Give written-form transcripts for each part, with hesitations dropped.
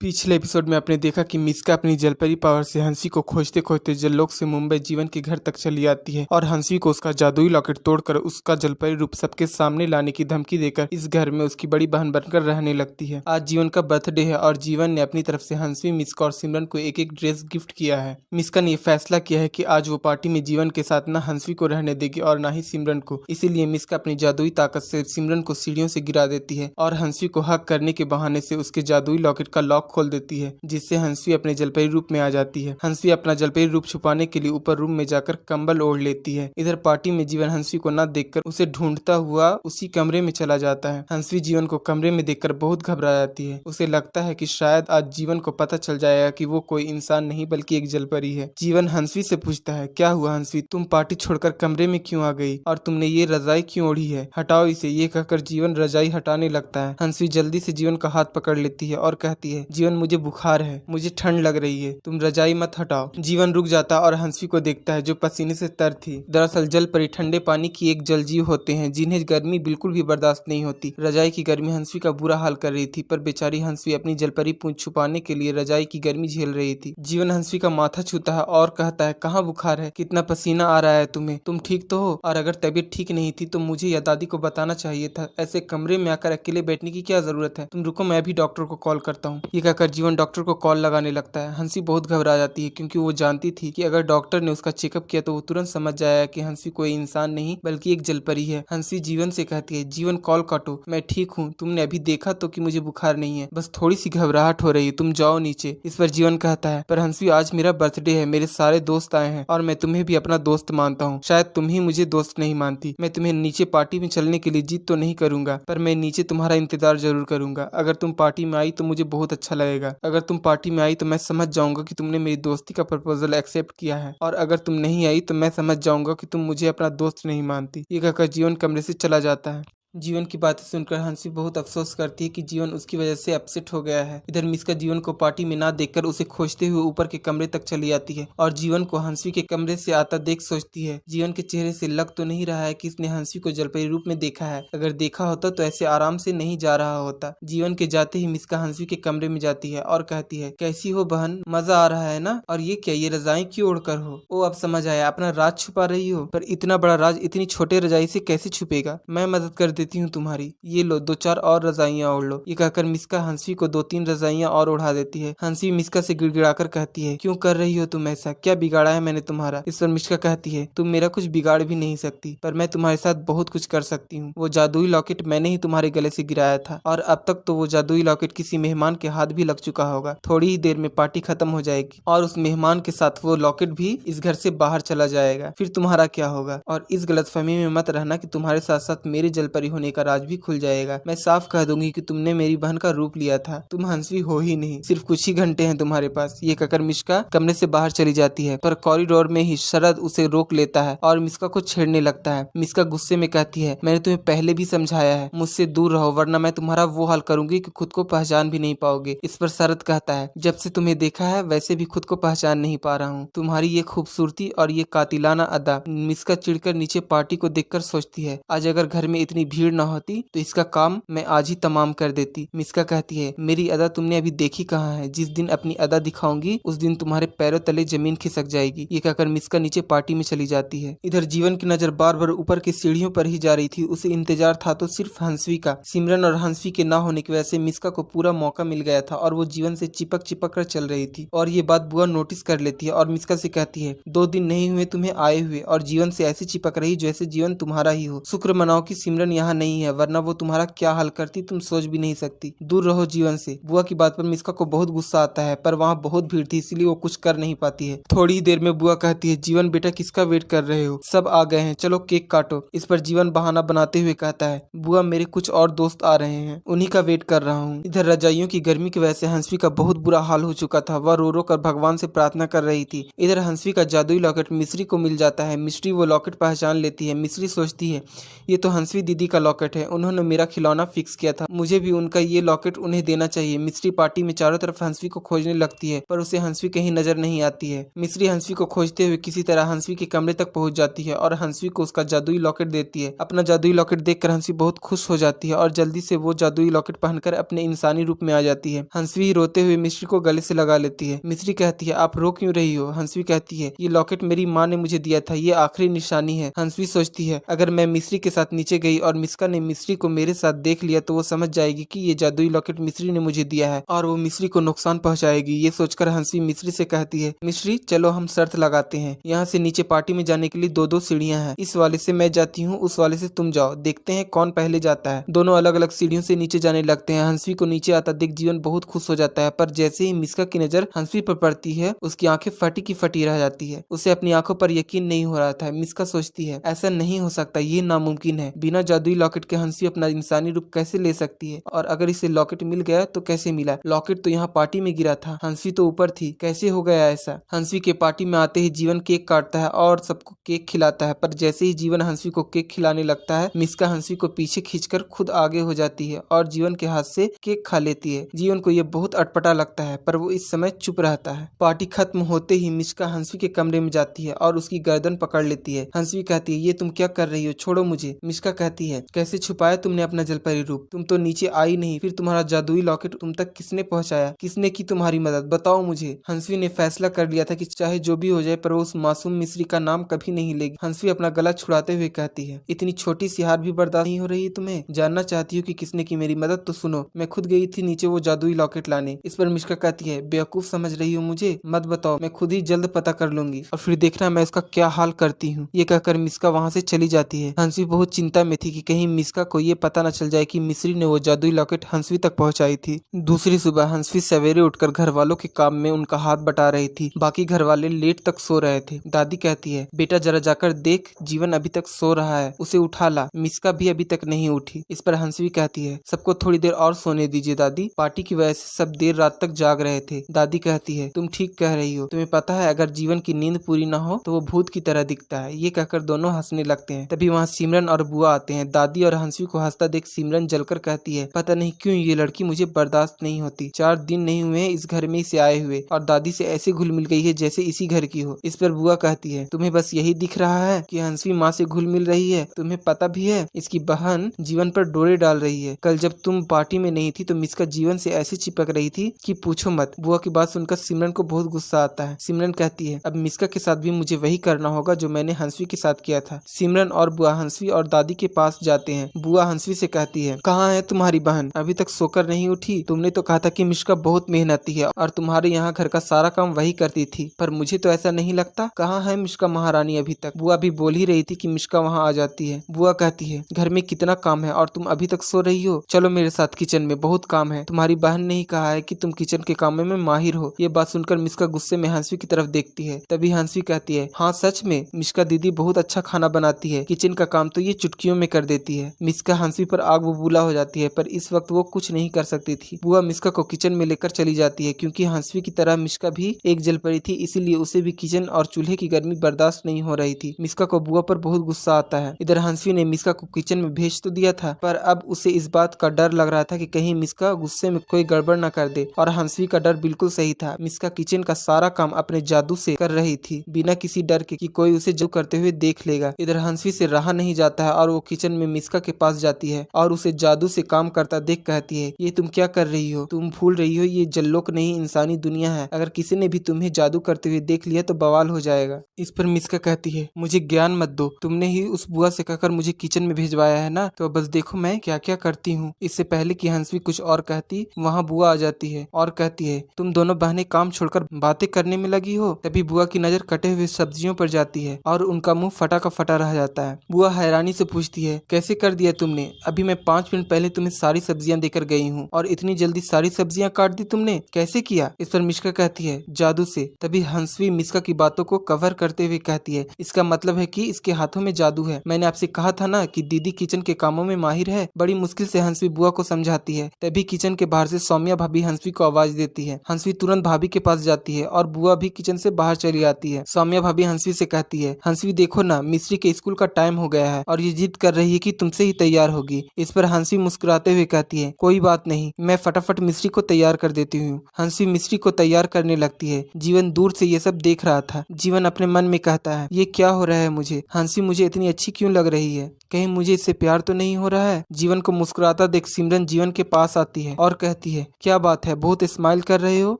पिछले एपिसोड में आपने देखा कि मिस्का अपनी जलपरी पावर से हंसी को खोजते खोजते जल्लोक से मुंबई जीवन के घर तक चली आती है और हंसी को उसका जादुई लॉकेट तोड़कर उसका जलपरी रूप सबके सामने लाने की धमकी देकर इस घर में उसकी बड़ी बहन बनकर रहने लगती है। आज जीवन का बर्थडे है और जीवन ने अपनी तरफ से हंसी, मिस्का और सिमरन को एक एक ड्रेस गिफ्ट किया है। मिस्का ने यह फैसला किया है कि आज वो पार्टी में जीवन के साथ न हंसी को रहने देगी और न ही सिमरन को। इसीलिए मिस्का अपनी जादुई ताकत से सिमरन को सीढ़ियों से गिरा देती है और हंसी को हक करने के बहाने से उसके जादुई लॉकेट का लॉक खोल देती है, जिससे हंसी अपने जलपरी रूप में आ जाती है। हंसी अपना जलपरी रूप छुपाने के लिए ऊपर रूम में जाकर कंबल ओढ़ लेती है। इधर पार्टी में जीवन हंसी को न देखकर उसे ढूंढता हुआ उसी कमरे में चला जाता है। हंसी जीवन को कमरे में देखकर बहुत घबरा जाती है। उसे लगता है कि शायद आज जीवन को पता चल जाएगा कि वो कोई इंसान नहीं बल्कि एक जलपरी है। जीवन हंसी से पूछता है, क्या हुआ हंसी, तुम पार्टी छोड़कर कमरे में क्यों आ गई और तुमने ये रजाई क्यों ओढ़ी है, हटाओ इसे। ये कहकर जीवन रजाई हटाने लगता है। हंसी जल्दी से जीवन का हाथ पकड़ लेती है और कहती है, जीवन मुझे बुखार है, मुझे ठंड लग रही है, तुम रजाई मत हटाओ। जीवन रुक जाता और हंसी को देखता है जो पसीने से तर थी। दरअसल जल परी ठंडे पानी की एक जलजीव होते हैं जिन्हें गर्मी बिल्कुल भी बर्दाश्त नहीं होती। रजाई की गर्मी हंसी का बुरा हाल कर रही थी, पर बेचारी हंसी अपनी जलपरी पूंछ छुपाने के लिए रजाई की गर्मी झेल रही थी। जीवन हंसी का माथा छूता है और कहता है, कहाँ बुखार है, कितना पसीना आ रहा है तुम्हें, तुम ठीक तो हो? और अगर तबीयत ठीक नहीं थी तो मुझे या दादी को बताना चाहिए था, ऐसे कमरे में आकर अकेले बैठने की क्या जरूरत है, तुम रुको मैं भी डॉक्टर को कॉल करता हूँ। ये कहकर जीवन डॉक्टर को कॉल लगाने लगता है। हंसी बहुत घबरा जाती है क्योंकि वो जानती थी कि अगर डॉक्टर ने उसका चेकअप किया तो वो तुरंत समझ जाएगा कि हंसी कोई इंसान नहीं बल्कि एक जलपरी है। हंसी जीवन से कहती है, जीवन कॉल काटो, मैं ठीक हूँ, तुमने अभी देखा तो कि मुझे बुखार नहीं है, बस थोड़ी सी घबराहट हो रही है, तुम जाओ नीचे। इस पर जीवन कहता है, पर हंसी आज मेरा बर्थडे है, मेरे सारे दोस्त आए हैं और मैं तुम्हें भी अपना दोस्त मानता हूँ, शायद तुम ही मुझे दोस्त नहीं मानती। मैं तुम्हें नीचे पार्टी में चलने के लिए जिद तो नहीं करूंगा, पर मैं नीचे तुम्हारा इंतजार जरूर करूंगा। अगर तुम पार्टी में आई तो मुझे बहुत अच्छा लगेगा। अगर तुम पार्टी में आई तो मैं समझ जाऊंगा कि तुमने मेरी दोस्ती का प्रपोजल एक्सेप्ट किया है, और अगर तुम नहीं आई तो मैं समझ जाऊंगा कि तुम मुझे अपना दोस्त नहीं मानती। ये कहकर जीवन कमरे से चला जाता है। जीवन की बातें सुनकर हंसी बहुत अफसोस करती है कि जीवन उसकी वजह से अपसेट हो गया है। इधर मिस्का जीवन को पार्टी में ना देखकर उसे खोजते हुए ऊपर के कमरे तक चली आती है और जीवन को हंसी के कमरे से आता देख सोचती है, जीवन के चेहरे से लग तो नहीं रहा है कि इसने हंसी को जलपरी रूप में देखा है, अगर देखा होता तो ऐसे आराम से नहीं जा रहा होता। जीवन के जाते ही मिस्का हंसी के कमरे में जाती है और कहती है, कैसी हो बहन, मजा आ रहा है ना, और ये क्या, ये रजाई क्यों ओढ़कर हो? ओ अब समझ आया, अपना राज छुपा रही हो, पर इतना बड़ा राज इतनी छोटे रजाई से कैसे छुपेगा, मैं मदद कर देती हूँ तुम्हारी, ये लो 2-4 और रजाइयाँ ओढ़ लो। ये कहकर मिस्का हंसी को 2-3 रजाइयाँ और उड़ा देती है। हंसी मिस्का से गिड़गिड़ाकर कहती है, क्यों कर रही हो तुम ऐसा, क्या बिगाड़ा है मैंने तुम्हारा? इस पर मिस्का कहती है, तुम मेरा कुछ बिगाड़ भी नहीं सकती, पर मैं तुम्हारे साथ बहुत कुछ कर सकती हूँ। वो जादुई लॉकेट मैंने ही तुम्हारे गले से गिराया था और अब तक तो वो जादुई लॉकेट किसी मेहमान के हाथ भी लग चुका होगा। थोड़ी ही देर में पार्टी खत्म हो जाएगी और उस मेहमान के साथ वो लॉकेट भी इस घर से बाहर चला जाएगा, फिर तुम्हारा क्या होगा? और इस गलतफहमी में मत रहना कि तुम्हारे साथ साथ मेरे जलपरी होने का राज भी खुल जाएगा। मैं साफ कह दूंगी कि तुमने मेरी बहन का रूप लिया था, तुम हंसी हो ही नहीं, सिर्फ कुछ ही घंटे हैं तुम्हारे पास। ये कहकर मिस्का कमरे से बाहर चली जाती है, पर कॉरिडोर में ही शरद उसे रोक लेता है और मिस्का को छेड़ने लगता है। मिस्का गुस्से में कहती है, मैंने तुम्हें पहले भी समझाया है, मुझसे दूर रहो वरना मैं तुम्हारा वो हाल करूंगी कि खुद को पहचान भी नहीं पाओगे। इस पर शरद कहता है, जब से तुम्हें देखा है वैसे भी खुद को पहचान नहीं पा रहा हूँ, तुम्हारी ये खूबसूरती और ये कातिलाना अदा। मिस्का चिढ़कर नीचे पार्टी को देखकर सोचती है, आज अगर घर में इतनी भीड़ न होती तो इसका काम मैं आज ही तमाम कर देती। मिस्का कहती है, मेरी अदा तुमने अभी देखी कहाँ है, जिस दिन अपनी अदा दिखाऊंगी उस दिन तुम्हारे पैरों तले जमीन खिसक जाएगी। ये कहकर मिस्का नीचे पार्टी में चली जाती है। इधर जीवन की नजर बार बार ऊपर की सीढ़ियों पर ही जा रही थी। उसे इंतजार था तो सिर्फ हंसवी का। सिमरन और हंसवी के ना होने की वजह से मिस्का को पूरा मौका मिल गया था और वो जीवन से चिपक चिपक कर चल रही थी। और ये बात बुआ नोटिस कर लेती है और मिस्का से कहती है, 2 दिन नहीं हुए तुम्हें आए हुए और जीवन से ऐसी चिपक रही जैसे जीवन तुम्हारा ही हो। शुक्र मनाओ कि सिमरन यहाँ नहीं है, वरना वो तुम्हारा क्या हाल करती तुम सोच भी नहीं सकती। दूर रहो जीवन से। बुआ की बात पर मिस्का को बहुत गुस्सा आता है, पर वहाँ बहुत भीड़ थी इसलिए वो कुछ कर नहीं पाती है। थोड़ी ही देर में बुआ कहती है, जीवन बेटा किसका वेट कर रहे हो, सब आ गए हैं, चलो केक काटो। इस पर जीवन बहाना बनाते हुए कहता है, बुआ मेरे कुछ और दोस्त आ रहे हैं, उन्हीं का वेट कर रहा हूँ। इधर रजाइयों की गर्मी की वजह से हंसवी का बहुत बुरा हाल हो चुका था। वह रो रो कर भगवान से प्रार्थना कर रही थी। इधर हंसवी का जादुई लॉकेट मिश्री को मिल जाता है। मिश्री वो लॉकेट पहचान लेती है। मिश्री सोचती है, ये तो हंसवी दीदी का लॉकेट है, उन्होंने मेरा खिलौना फिक्स किया था, मुझे भी उनका ये लॉकेट उन्हें देना चाहिए। मिस्री पार्टी में चारों तरफ हंसवी को खोजने लगती है पर उसे हंसवी कहीं नजर नहीं आती है। मिस्री हंसवी को खोजते हुए किसी तरह हंसवी के कमरे तक पहुंच जाती है और हंसवी को उसका जादुई लॉकेट देती है। अपना जादुई लॉकेट देखकर हंसवी बहुत खुश हो जाती है और जल्दी से वो जादुई लॉकेट पहनकर अपने इंसानी रूप में आ जाती है। हंसवी रोते हुए मिस्री को गले से लगा लेती है। मिस्री कहती है, आप रो क्यों रही हो? हंसवी कहती है, ये लॉकेट मेरी माँ ने मुझे दिया था, ये आखिरी निशानी है। हंसवी सोचती है, अगर मैं मिस्री के साथ नीचे गई और मिस्का ने मिस्री को मेरे साथ देख लिया तो वो समझ जाएगी कि ये जादुई लॉकेट मिस्री ने मुझे दिया है और वो मिस्री को नुकसान पहुंचाएगी। ये सोचकर हंसवी मिस्री से कहती है, मिस्री चलो हम शर्त लगाते हैं, यहाँ से नीचे पार्टी में जाने के लिए दो दो सीढ़ियाँ हैं, इस वाले से मैं जाती हूँ, उस वाले से तुम जाओ, देखते हैं कौन पहले जाता है। दोनों अलग अलग सीढ़ियों से नीचे जाने लगते हैं। हंसवी को नीचे आता देख जीवन बहुत खुश हो जाता है, पर जैसे ही मिस्का की नजर हंसवी पर पड़ती है उसकी आंखें फटी की फटी रह जाती है। उसे अपनी आंखों पर यकीन नहीं हो रहा था। मिस्का सोचती है, ऐसा नहीं हो सकता, ये नामुमकिन है, बिना जादुई लॉकेट के हंसवी अपना इंसानी रूप कैसे ले सकती है? और अगर इसे लॉकेट मिल गया तो कैसे मिला? लॉकेट तो यहाँ पार्टी में गिरा था, हंसवी तो ऊपर थी, कैसे हो गया ऐसा? हंसवी के पार्टी में आते ही जीवन केक काटता है और सबको केक खिलाता है, पर जैसे ही जीवन हंसवी को केक खिलाने लगता है मिस्का हंसवी को पीछे खींचकर खुद आगे हो जाती है और जीवन के हाथ से केक खा लेती है। जीवन को यह बहुत अटपटा लगता है पर वो इस समय चुप रहता है। पार्टी खत्म होते ही मिस्का हंसवी के कमरे में जाती है और उसकी गर्दन पकड़ लेती है। हंसवी कहती है, ये तुम क्या कर रही हो, छोड़ो मुझे। मिस्का कहती है, कैसे छुपाया तुमने अपना जलपरी रूप? तुम तो नीचे आई नहीं, फिर तुम्हारा जादुई लॉकेट तुम तक किसने पहुंचाया? किसने की तुम्हारी मदद, बताओ मुझे। हंसवी ने फैसला कर लिया था कि चाहे जो भी हो जाए पर वो उस मासूम मिस्री का नाम कभी नहीं लेगी। हंसवी अपना गला छुड़ाते हुए कहती है, इतनी छोटी सी हार भी बर्दाश्त नहीं हो रही तुम्हें? जानना चाहती हूँ कि किसने की मेरी मदद? तो सुनो, मैं खुद गई थी नीचे वो जादुई लॉकेट लाने। इस पर मिस्का कहती है, बेवकूफ समझ रही हो मुझे? मत बताओ, मैं खुद ही जल्द पता कर लूंगी और फिर देखना मैं उसका क्या हाल करती हूँ। ये कहकर मिस्का वहाँ से चली जाती है। हंसवी बहुत चिंता में थी कि कहीं मिस्का को ये पता न चल जाए कि मिस्री ने वो जादुई लॉकेट हंसवी तक पहुँचाई थी। दूसरी सुबह हंसवी सवेरे उठकर घर वालों के काम में उनका हाथ बटा रही थी। बाकी घर वाले लेट तक सो रहे थे। दादी कहती है, बेटा जरा जाकर देख, जीवन अभी तक सो रहा है, उसे उठा ला, मिस्का भी अभी तक नहीं उठी। इस पर हंसवी कहती है, सबको थोड़ी देर और सोने दीजिए दादी, पार्टी की वजह से सब देर रात तक जाग रहे थे। दादी कहती है, तुम ठीक कह रही हो, तुम्हें पता है अगर जीवन की नींद पूरी ना हो तो वो भूत की तरह दिखता है। ये कहकर दोनों हंसने लगते हैं। तभी वहाँ सिमरन और बुआ आते हैं। दादी और हंसवी को हंसता देख सिमरन जलकर कहती है, पता नहीं क्यों ये लड़की मुझे बर्दाश्त नहीं होती। 4 दिन नहीं हुए हैं इस घर में इसे आए हुए और दादी से ऐसे घुल मिल गई है जैसे इसी घर की हो। इस पर बुआ कहती है, तुम्हें बस यही दिख रहा है कि हंसवी माँ से घुल मिल रही है? तुम्हें पता भी है इसकी बहन जीवन पर डोरे डाल रही है। कल जब तुम पार्टी में नहीं थी तो मिस्का जीवन से ऐसे चिपक रही थी कि पूछो मत। बुआ की बात सुनकर सिमरन को बहुत गुस्सा आता है। सिमरन कहती है, अब मिस्का के साथ भी मुझे वही करना होगा जो मैंने हंसवी के साथ किया था। सिमरन और बुआ हंसवी और दादी के पास जाते हैं। बुआ हंसवी से कहती है, कहाँ है तुम्हारी बहन? अभी तक सोकर नहीं उठी? तुमने तो कहा था कि मिस्का बहुत मेहनती है और तुम्हारे यहाँ घर का सारा काम वही करती थी, पर मुझे तो ऐसा नहीं लगता। कहाँ है मिस्का महारानी अभी तक? बुआ भी बोल ही रही थी कि मिस्का वहाँ आ जाती है। बुआ कहती है, घर में कितना काम है और तुम अभी तक सो रही हो? चलो मेरे साथ किचन में, बहुत काम है। तुम्हारी बहन ने ही कहा है कि तुम किचन के कामों में माहिर हो। ये बात सुनकर मिस्का गुस्से में हंसवी की तरफ देखती है। तभी हंसवी कहती है, हाँ सच में मिस्का दीदी बहुत अच्छा खाना बनाती है, किचन का काम तो ये चुटकियों में कर देती है। मिस्का हंसवी पर आग बबूला हो जाती है, पर इस वक्त वो कुछ नहीं कर सकती थी। बुआ मिस्का को किचन में लेकर चली जाती है। क्योंकि हंसवी की तरह मिस्का भी एक जलपरी थी, इसीलिए उसे भी किचन और चूल्हे की गर्मी बर्दाश्त नहीं हो रही थी। मिस्का को बुआ पर बहुत गुस्सा आता है। इधर हंसवी ने मिस्का को किचन में भेज तो दिया था, पर अब उसे इस बात का डर लग रहा था कि कहीं मिस्का गुस्से में कोई गड़बड़ न कर दे। और हंसवी का डर बिल्कुल सही था। मिस्का किचन का सारा काम अपने जादू से कर रही थी, बिना किसी डर के कि कोई उसे जो करते हुए देख लेगा। इधर हंसवी से रहा नहीं जाता है और वो किचन में मिस्का के पास जाती है और उसे जादू से काम करता देख कहती है, ये तुम क्या कर रही हो? तुम भूल रही हो ये जल्लोक नहीं इंसानी दुनिया है। अगर किसी ने भी तुम्हें जादू करते हुए देख लिया तो बवाल हो जाएगा। इस पर मिस्का कहती है, मुझे ज्ञान मत दो, तुमने ही उस बुआ से कहकर मुझे किचन में भिजवाया है ना, तो बस देखो मैं क्या क्या करती हूँ। इससे पहले कि हंसवी कुछ और कहती, वहाँ बुआ आ जाती है और कहती है, तुम दोनों बहनें काम छोड़कर बातें करने में लगी हो। तभी बुआ की नजर कटे हुए सब्जियों पर जाती है और उनका मुंह फटा का फटा रह जाता है। बुआ हैरानी से पूछती है, कैसे कर दिया तुमने? अभी मैं 5 मिनट पहले तुम्हें सारी सब्जियां देकर गई हूँ और इतनी जल्दी सारी सब्जियां काट दी तुमने, कैसे किया? इस पर मिस्का कहती है, जादू से। तभी हंसवी मिस्का की बातों को कवर करते हुए कहती है, इसका मतलब है कि इसके हाथों में जादू है। मैंने आपसे कहा था ना कि दीदी किचन के कामों में माहिर है। बड़ी मुश्किल से हंसवी बुआ को समझाती है। तभी किचन के बाहर से सौम्या भाभी हंसवी को आवाज देती है। हंसवी तुरंत भाभी के पास जाती है और बुआ भी किचन से बाहर चली आती है। सौम्या भाभी हंसवी से कहती है, हंसवी देखो ना, मिस्री के स्कूल का टाइम हो गया है और ये जिद कर रही है धमकी तुमसे ही तैयार होगी। इस पर हंसी मुस्कुराते हुए कहती है, कोई बात नहीं, मैं फटाफट मिश्री को तैयार कर देती हूँ। हंसी मिश्री को तैयार करने लगती है। जीवन दूर से ये सब देख रहा था। जीवन अपने मन में कहता है, ये क्या हो रहा है मुझे? हंसी मुझे इतनी अच्छी क्यों लग रही है? कहीं मुझे इससे प्यार तो नहीं हो रहा है? जीवन को मुस्कुराता देख सिमरन जीवन के पास आती है और कहती है, क्या बात है, बहुत स्माइल कर रहे हो?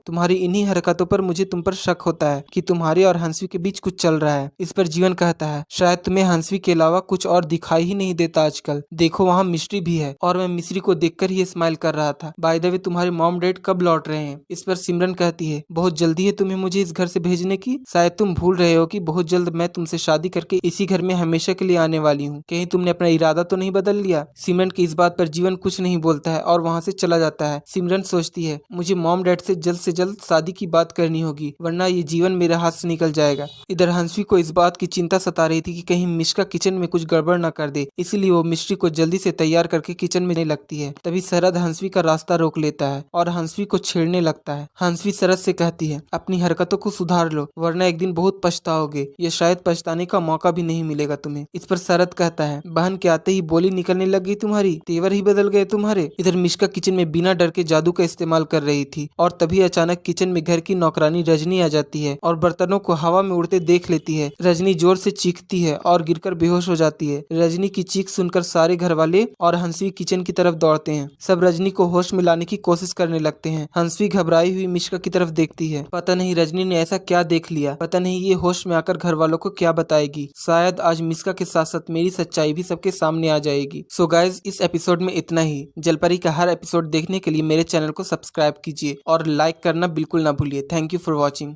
तुम्हारी इन्हीं हरकतों पर मुझे तुम पर शक होता है कि तुम्हारे और हंसवी के बीच कुछ चल रहा है। इस पर जीवन कहता है, शायद तुम्हें हंसवी के अलावा कुछ और दिखाई ही नहीं देता आजकल। देखो वहाँ मिश्री भी है और मैं मिश्री को देखकर ही स्माइल कर रहा था। बाय द वे तुम्हारे मॉम डैड कब लौट रहे हैं? इस पर सिमरन कहती है, बहुत जल्दी है तुम्हें मुझे इस घर से भेजने की। शायद तुम भूल रहे हो कि बहुत जल्द मैं तुमसे शादी करके इसी घर में हमेशा के लिए आने वाली हूँ। कहीं तुमने अपना इरादा तो नहीं बदल लिया? सिमरन की इस बात पर जीवन कुछ नहीं बोलता है और वहाँ से चला जाता है। सिमरन सोचती है, मुझे मॉम डैड से जल्द शादी की बात करनी होगी, वरना ये जीवन मेरे हाथ से निकल जाएगा। इधर हंसवी को इस बात की चिंता सता रही थी कि कहीं मिश्का किचन में कुछ गड़बड़ न कर दे, इसलिए वो मिश्री को जल्दी से तैयार करके किचन में लगती है। तभी शरद हंसवी का रास्ता रोक लेता है और हंसवी को छेड़ने लगता है। हंसवी शरद से कहती है, अपनी हरकतों को सुधार लो, वरना एक दिन बहुत पछताओगे। ये शायद पछताने का मौका भी नहीं मिलेगा तुम्हें। इस पर शरद कहता है, बहन के आते ही बोली निकलने लग गई तुम्हारी, तेवर ही बदल गए तुम्हारे। इधर मिश्का किचन में बिना डर के जादू का इस्तेमाल कर रही थी और तभी अचानक किचन में घर की नौकरानी रजनी आ जाती है और बर्तनों को हवा में उड़ते देख लेती है। रजनी जोर से चीखती है और गिरकर बेहोश हो जाती है। रजनी की चीख सुनकर सारे घर वाले और हंसवी किचन की तरफ दौड़ते हैं। सब रजनी को होश में लाने की कोशिश करने लगते हैं। हंसवी घबराई हुई मिश्का की तरफ देखती है। पता नहीं रजनी ने ऐसा क्या देख लिया, पता नहीं ये होश में आकर घर वालों को क्या बताएगी। शायद आज मिश्का के साथ साथ मेरी सच्चाई भी सबके सामने आ जाएगी। सो गाइज, इस एपिसोड में इतना ही। जलपरी का हर एपिसोड देखने के लिए मेरे चैनल को सब्सक्राइब कीजिए और लाइक करना बिल्कुल ना भूलिए। Thank you for watching.